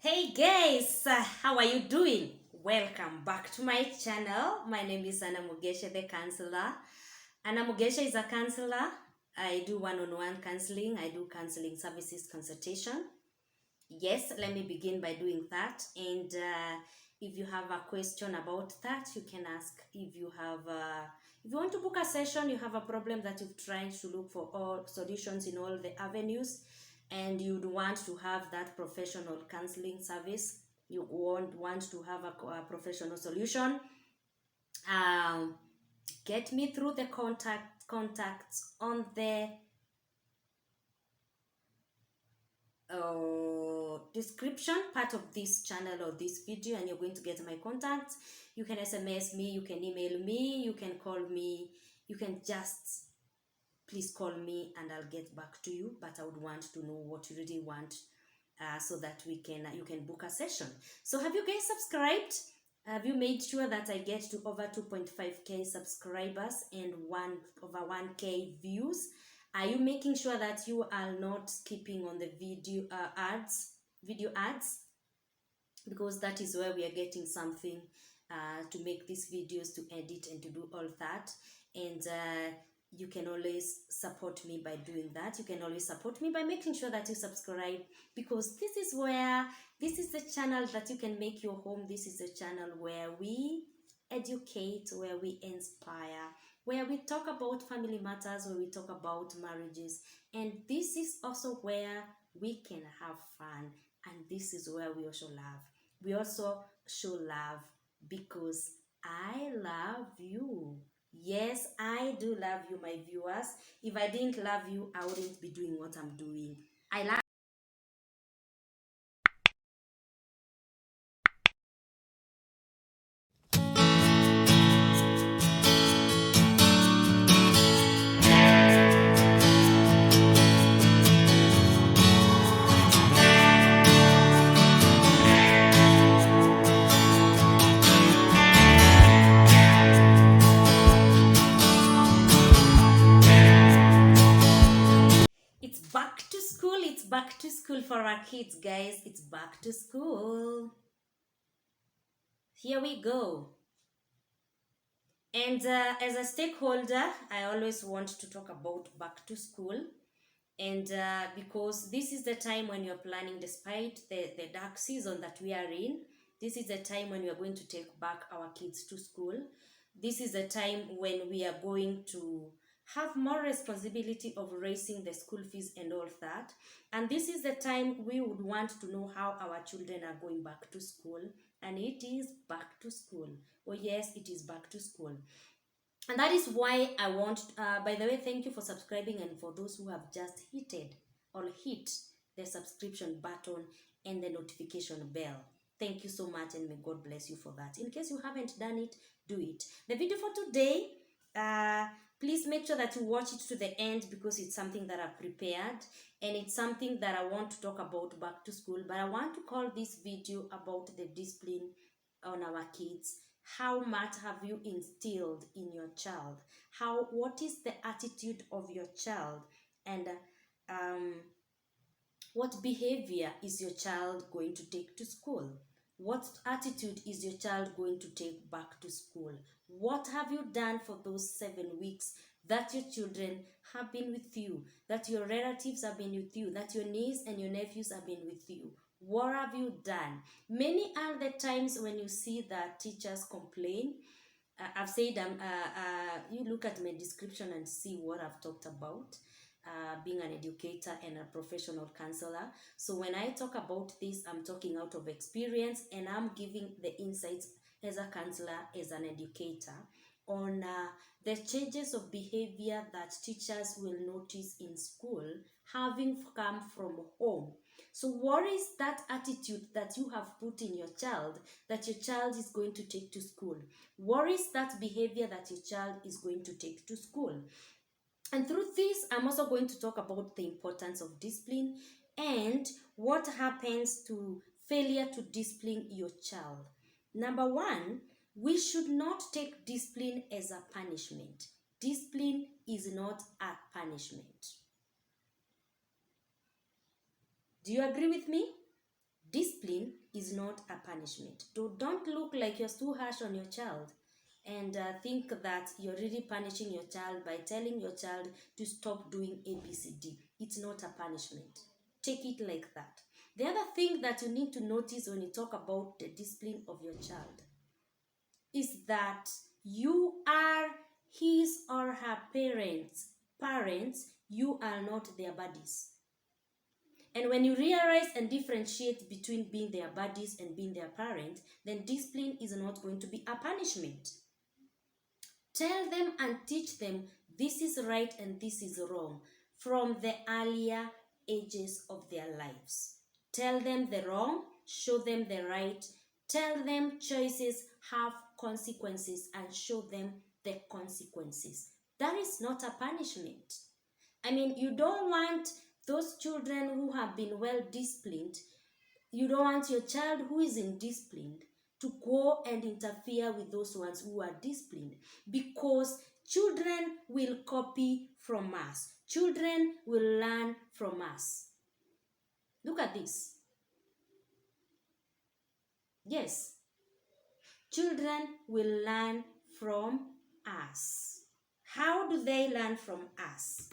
Hey guys, how are you doing? Welcome back to my channel. My name is Anna Mugesha, the counselor. Anna Mugesha is a counselor. I do one-on-one counseling. I do counseling services consultation. Yes, let me begin by doing that. And if you have a question about that, you can ask. If you want to book a session, you have a problem that you've tried to look for all solutions in all the avenues, and you'd want to have that professional counseling service. You want to have a professional solution. Um, get me through the contacts on the description part of this channel or this video, and you're going to get my contacts. You can SMS me, you can email me, you can call me, you can just please call me and I'll get back to you. But I would want to know what you really want, so that we can you can book a session. So have you guys subscribed? Have you made sure that I get to over 2.5k subscribers and over 1k views? Are you making sure that you are not skipping on the video ads? Because that is where we are getting something to make these videos, to edit and to do all that. And you can always support me by doing that. You can always support me by making sure that you subscribe, because this is the channel that you can make your home. This is a channel where we educate, where we inspire, where we talk about family matters, where we talk about marriages. And this is also where we can have fun, and this is where we also love. We also show love because I love you. Yes, I do love you, my viewers. If I didn't love you, I wouldn't be doing what I'm doing. I love It's back to school. It's back to school for our kids, guys. It's back to school. Here we go. And as a stakeholder, I always want to talk about back to school. And because this is the time when you're planning, despite the dark season that we are in, this is the time when we are going to take back our kids to school. This is the time when we are going to have more responsibility of raising the school fees and all that. And this is the time we would want to know how our children are going back to school. And it is back to school. Oh yes, it is back to school. And that is why I want, by the way, thank you for subscribing, and for those who have just hit the subscription button and the notification bell. Thank you so much, and may God bless you for that. In case you haven't done it, do it. The video for today, please make sure that you watch it to the end, because it's something that I've prepared, and it's something that I want to talk about back to school. But I want to call this video about the discipline on our kids. How much have you instilled in your child? What is the attitude of your child? And what behavior is your child going to take to school? What attitude is your child going to take back to school? What have you done for those 7 weeks that your children have been with you, that your relatives have been with you, that your niece and your nephews have been with you? What have you done? Many are the times when you see that teachers complain. I've said, you look at my description and see what I've talked about. Being an educator and a professional counselor. So when I talk about this, I'm talking out of experience, and I'm giving the insights as a counselor, as an educator, on the changes of behavior that teachers will notice in school, having come from home. So what is that attitude that you have put in your child that your child is going to take to school? What is that behavior that your child is going to take to school? And through this, I'm also going to talk about the importance of discipline and what happens to failure to discipline your child. Number one, we should not take discipline as a punishment. Discipline is not a punishment. Do you agree with me? Discipline is not a punishment. Don't look like you're too harsh on your child and think that you're really punishing your child by telling your child to stop doing ABCD. It's not a punishment. Take it like that. The other thing that you need to notice when you talk about the discipline of your child is that you are his or her parents. You are not their buddies. And when you realize and differentiate between being their buddies and being their parent, then discipline is not going to be a punishment. Tell them and teach them this is right and this is wrong from the earlier ages of their lives. Tell them the wrong, show them the right, tell them choices have consequences and show them the consequences. That is not a punishment. I mean, you don't want those children who have been well disciplined, you don't want your child who is indisciplined to go and interfere with those ones who are disciplined, because children will copy from us. Children will learn from us. Look at this. Yes, children will learn from us. How do they learn from us?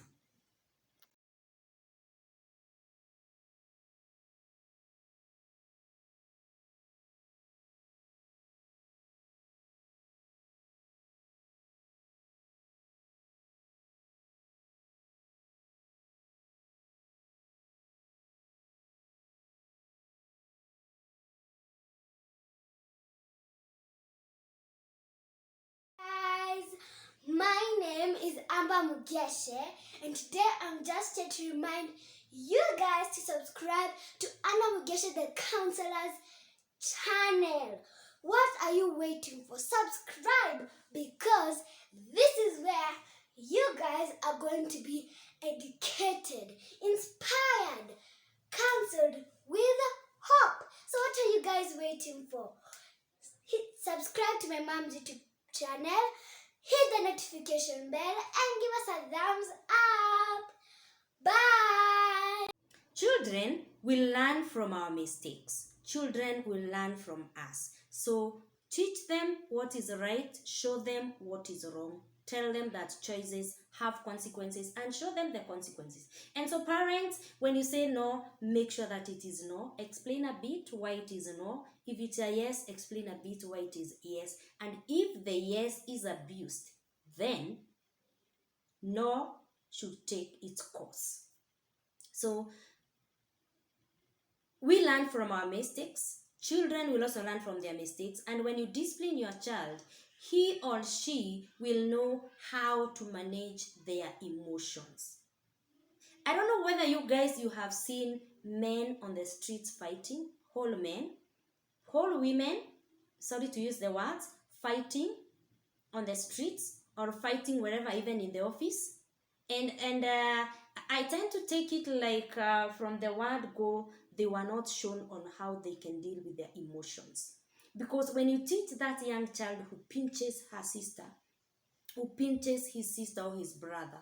Guys, my name is Amba Mugeshe, and today I'm just here to remind you guys to subscribe to Anna Mugeshe the Counselor's channel. What are you waiting for? Subscribe, because this is where you guys are going to be educated, inspired, counseled with hope. So what are you guys waiting for? Subscribe to my mom's YouTube channel, hit the notification bell, and give us a thumbs up. Bye! Children will learn from our mistakes. Children will learn from us. So teach them what is right, show them what is wrong. Tell them that choices have consequences and show them the consequences. And so parents, when you say no, make sure that it is no. Explain a bit why it is no. If it's a yes, explain a bit why it is yes. And if the yes is abused, then no should take its course. So we learn from our mistakes. Children will also learn from their mistakes. And when you discipline your child, he or she will know how to manage their emotions. I don't know whether you have seen men on the streets fighting, whole men, whole women, sorry to use the words, fighting on the streets or fighting wherever, even in the office. And I tend to take it like from the word go, they were not shown on how they can deal with their emotions. Because when you teach that young child who pinches her sister, who pinches his sister or his brother,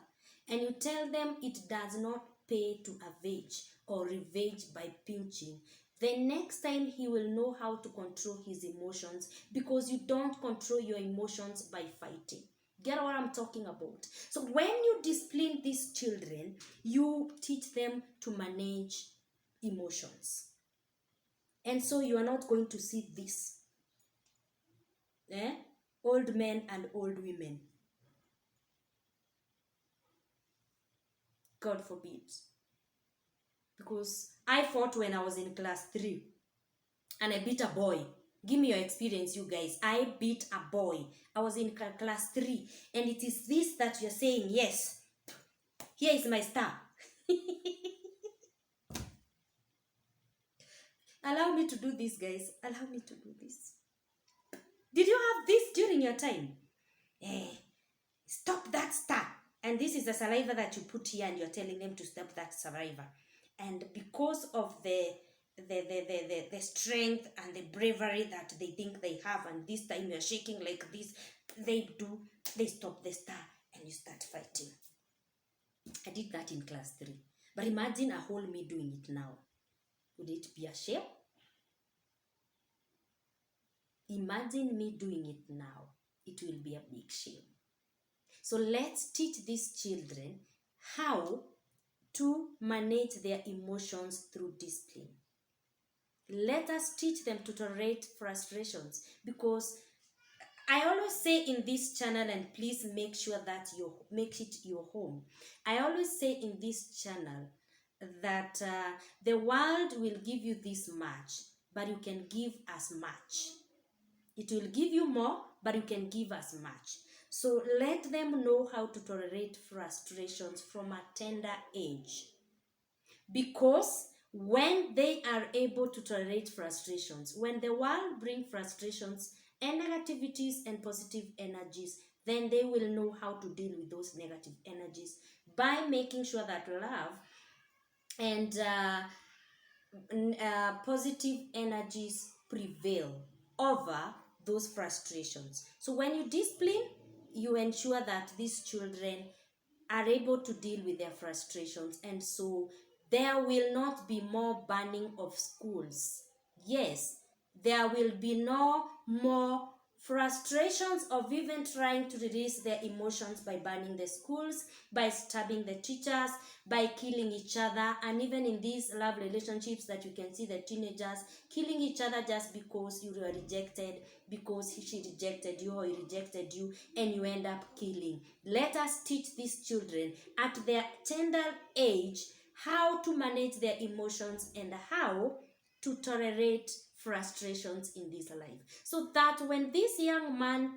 and you tell them it does not pay to avenge or revenge by pinching, the next time he will know how to control his emotions, because you don't control your emotions by fighting. Get what I'm talking about? So when you discipline these children, you teach them to manage emotions. And so you are not going to see this. Old men and old women. God forbid. Because I fought when I was in class 3 and I beat a boy. Give me your experience, you guys. I beat a boy. I was in class 3, and it is this that you're saying, yes, here is my star. Allow me to do this, guys. Allow me to do this. Did you have this during your time? Stop that star. And this is the saliva that you put here, and you're telling them to stop that saliva. And because of the strength and the bravery that they think they have, and this time you're shaking like this, they stop the star and you start fighting. I did that in class 3. But imagine a whole me doing it now. Would it be a shame? imagine me doing it now. It will be a big shame. So let's teach these children how to manage their emotions through discipline. Let us teach them to tolerate frustrations, because I always say in this channel, and please make sure that you make it your home. I always say in this channel that the world will give you this much, but you can give as much. It will give you more, but you can give as much. So let them know how to tolerate frustrations from a tender age. Because when they are able to tolerate frustrations, when the world brings frustrations and negativities and positive energies, then they will know how to deal with those negative energies by making sure that love and positive energies prevail over those frustrations. So when you discipline, you ensure that these children are able to deal with their frustrations, and so there will not be more banning of schools. Yes, there will be no more frustrations of even trying to release their emotions by banning the schools, by stabbing the teachers, by killing each other, and even in these love relationships that you can see the teenagers killing each other just because you were rejected, because she rejected you or he rejected you, and you end up killing. Let us teach these children at their tender age how to manage their emotions and how to tolerate frustrations in this life, so that when this young man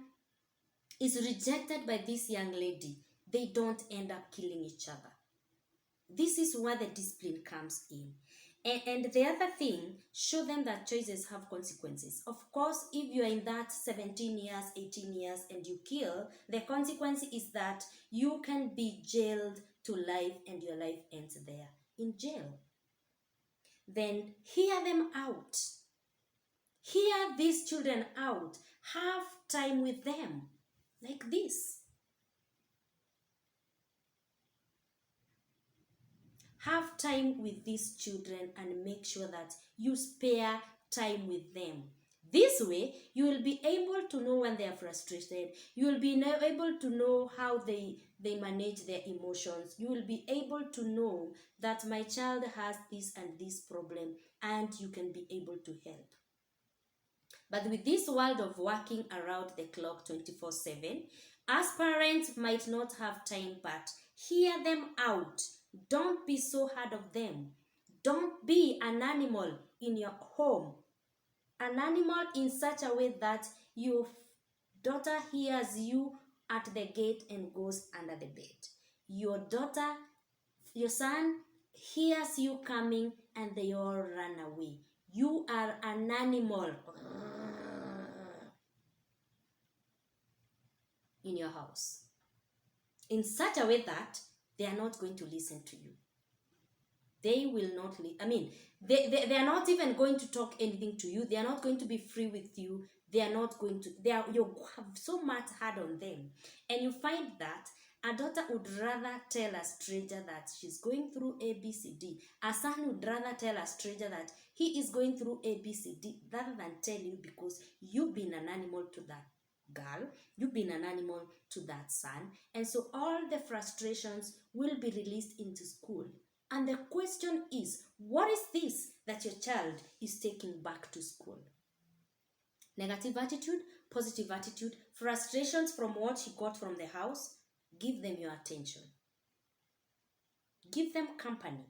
is rejected by this young lady, they don't end up killing each other. This is where the discipline comes in. And the other thing, show them that choices have consequences. Of course, if you are in that 17 years, 18 years, and you kill, the consequence is that you can be jailed to life, and your life ends there in jail. Then hear them out. Hear these children out. Have time with them like this. Have time with these children and make sure that you spare time with them. This way, you will be able to know when they are frustrated. You will be able to know how they manage their emotions. You will be able to know that my child has this and this problem, and you can be able to help. But with this world of working around the clock 24/7, as parents might not have time, but hear them out. Don't be so hard on them. Don't be an animal in your home. An animal in such a way that your daughter hears you at the gate and goes under the bed. Your son hears you coming and they all run away. You are an animal in your house, in such a way that they are not going to listen to you. They will not they are not even going to talk anything to you. They are not going to be free with you. They are not going to, you have so much hard on them. And you find that a daughter would rather tell a stranger that she's going through ABCD. A son would rather tell a stranger that he is going through ABCD rather than tell you, because you've been an animal to that girl, you've been an animal to that son, and so all the frustrations will be released into school. And the question is, what is this that your child is taking back to school? Negative attitude, positive attitude, frustrations from what he got from the house? Give them your attention. Give them company.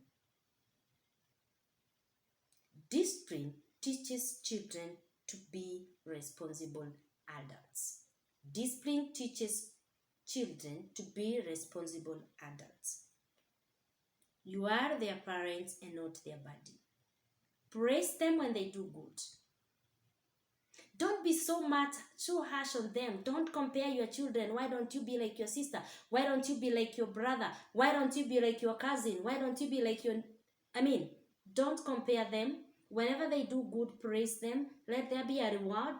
Discipline teaches children to be responsible adults. Discipline teaches children to be responsible adults. You are their parents and not their buddy. Praise them when they do good. Don't be so harsh on them. Don't compare your children. Why don't you be like your sister? Why don't you be like your brother? Why don't you be like your cousin? Why don't you be like don't compare them. Whenever they do good, praise them. Let there be a reward.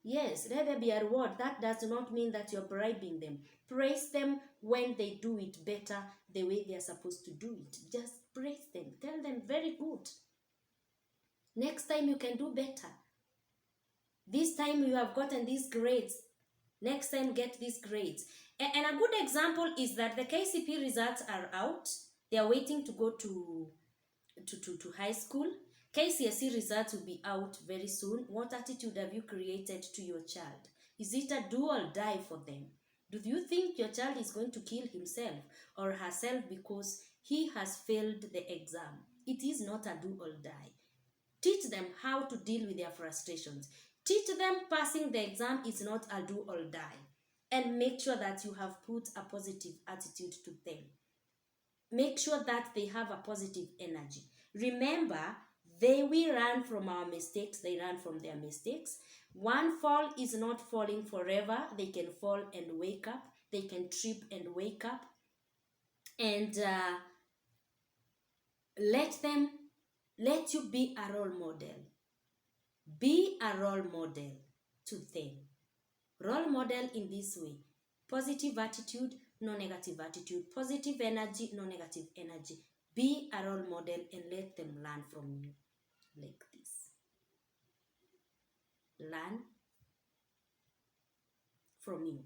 Yes, let there be a reward. That does not mean that you're bribing them. Praise them when they do it better the way they are supposed to do it. Just praise them. Tell them, very good. Next time you can do better. This time you have gotten these grades. Next time, get these grades. And a good example is that the KCP results are out. They are waiting to go to high school. KCSE results will be out very soon. What attitude have you created to your child? Is it a do or die for them? Do you think your child is going to kill himself or herself because he has failed the exam? It is not a do or die. Teach them how to deal with their frustrations. Teach them passing the exam is not a do or die. And make sure that you have put a positive attitude to them. Make sure that they have a positive energy. Remember, they will learn from our mistakes. They learn from their mistakes. One fall is not falling forever. They can fall and wake up. They can trip and wake up. And let you be a role model. Be a role model to them. Role model in this way. Positive attitude, no negative attitude. Positive energy, no negative energy. Be a role model and let them learn from you. Like this. Learn from you.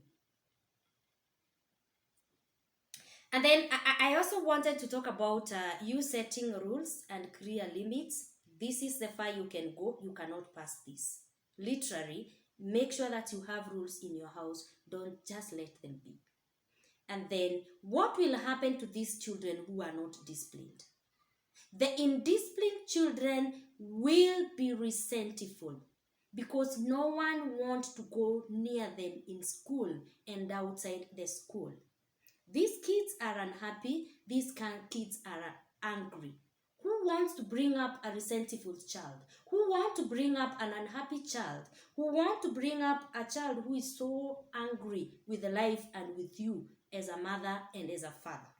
And then I also wanted to talk about you setting rules and clear limits. This is the far you can go. You cannot pass this. Literally, make sure that you have rules in your house. Don't just let them be. And then, what will happen to these children who are not disciplined? The indisciplined children will be resentful because no one wants to go near them in school and outside the school. These kids are unhappy. These kids are angry. Who wants to bring up a resentful child? Who wants to bring up an unhappy child? Who wants to bring up a child who is so angry with life and with you as a mother and as a father?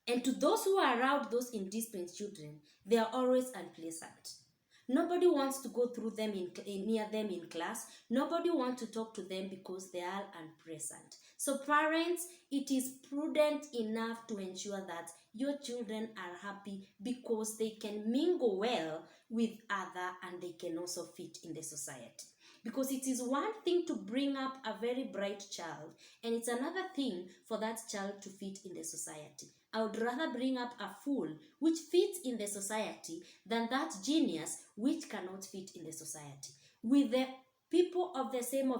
And to those who are around those indisciplined children, they are always unpleasant. Nobody wants to go through them near them in class. Nobody wants to talk to them because they are unpleasant. So parents, it is prudent enough to ensure that your children are happy because they can mingle well with others and they can also fit in the society. Because it is one thing to bring up a very bright child, and it's another thing for that child to fit in the society. I would rather bring up a fool which fits in the society than that genius which cannot fit in the society. With the people of the same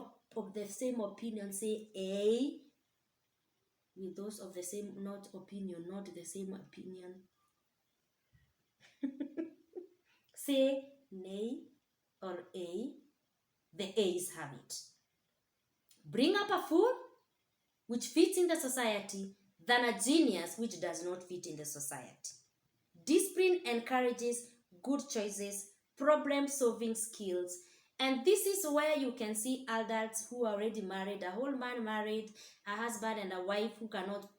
opinion say A, with those of the same not the same opinion say nay or A, the A's have it. Bring up a fool which fits in the society than a genius which does not fit in the society. Discipline encourages good choices, problem-solving skills, and this is where you can see adults who are already married, a whole man married, a husband and a wife who cannot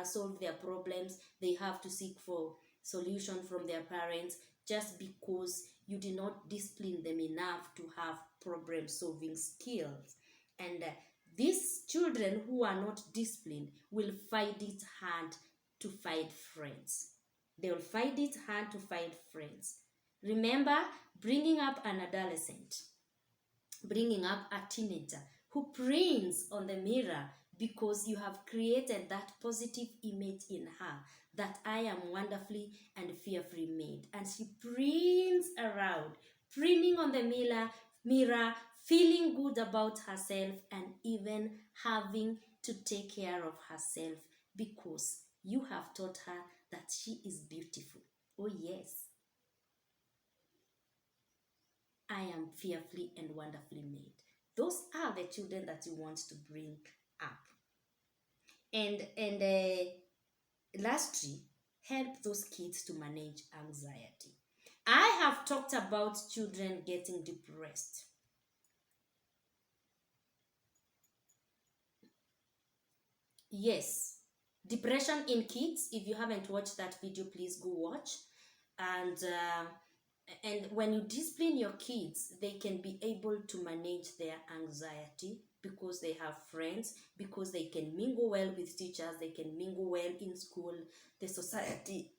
solve their problems. They have to seek for solution from their parents just because you did not discipline them enough to have problem-solving skills. And these children who are not disciplined will find it hard to find friends. They will find it hard to find friends. Remember, bringing up an adolescent, bringing up a teenager who prints on the mirror because you have created that positive image in her that I am wonderfully and fearfully made. And she prints around, printing on the mirror, feeling good about herself and even having to take care of herself because you have taught her that she is beautiful. Oh yes, I am fearfully and wonderfully made. Those are the children that you want to bring up. And lastly, help those kids to manage anxiety. I have talked about children getting depressed. Yes, depression in kids. If you haven't watched that video, please go watch. And when you discipline your kids, they can be able to manage their anxiety because they have friends, because they can mingle well with teachers, they can mingle well in school. The society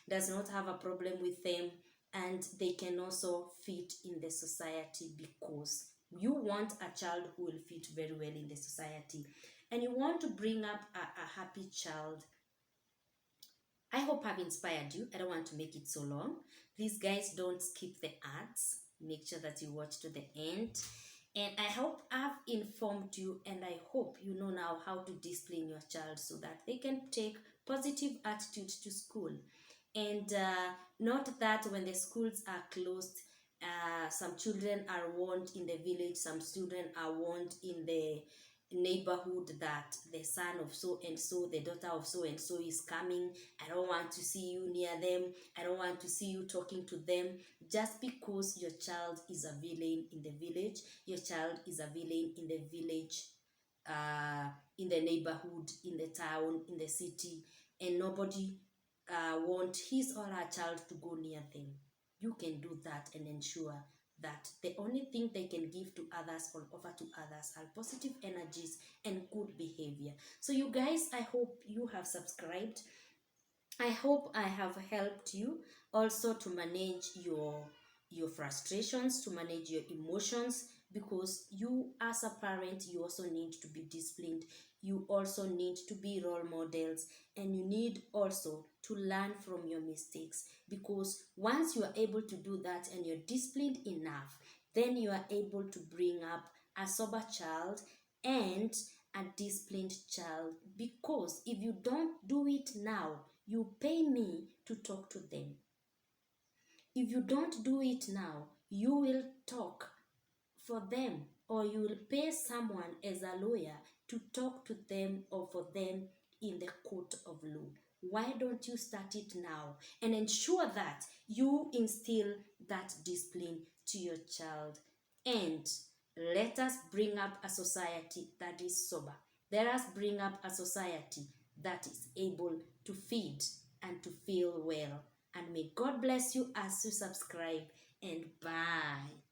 does not have a problem with them. and they can also fit in the society, because you want a child who will fit very well in the society, and you want to bring up a happy child. I hope I've inspired you. I don't want to make it so long. Please, guys, don't skip the ads. Make sure that you watch to the end. And I hope I've informed you, and I hope you know now how to discipline your child so that they can take positive attitude to school. And not that when the schools are closed, some children are warned in the village, some children are warned in the neighborhood that the son of so and so, the daughter of so and so is coming. I don't want to see you near them. I don't want to see you talking to them. Just because your child is a villain in the village, your child is a villain in the village, in the neighborhood, in the town, in the city, and nobody want his or her child to go near them. You can do that and ensure that the only thing they can give to others or offer to others are positive energies and good behavior. So you guys, I hope you have subscribed. I hope I have helped you also to manage your frustrations, to manage your emotions, because you as a parent, you also need to be disciplined. You also need to be role models, and you need also to learn from your mistakes, because once you are able to do that and you're disciplined enough, then you are able to bring up a sober child and a disciplined child. Because if you don't do it now, you pay me to talk to them. If you don't do it now, you will talk for them, or you will pay someone as a lawyer to talk to them or for them in the court of law. Why don't you start it now and ensure that you instill that discipline to your child? And let us bring up a society that is sober. Let us bring up a society that is able to feed and to feel well. And may God bless you as you subscribe, and bye.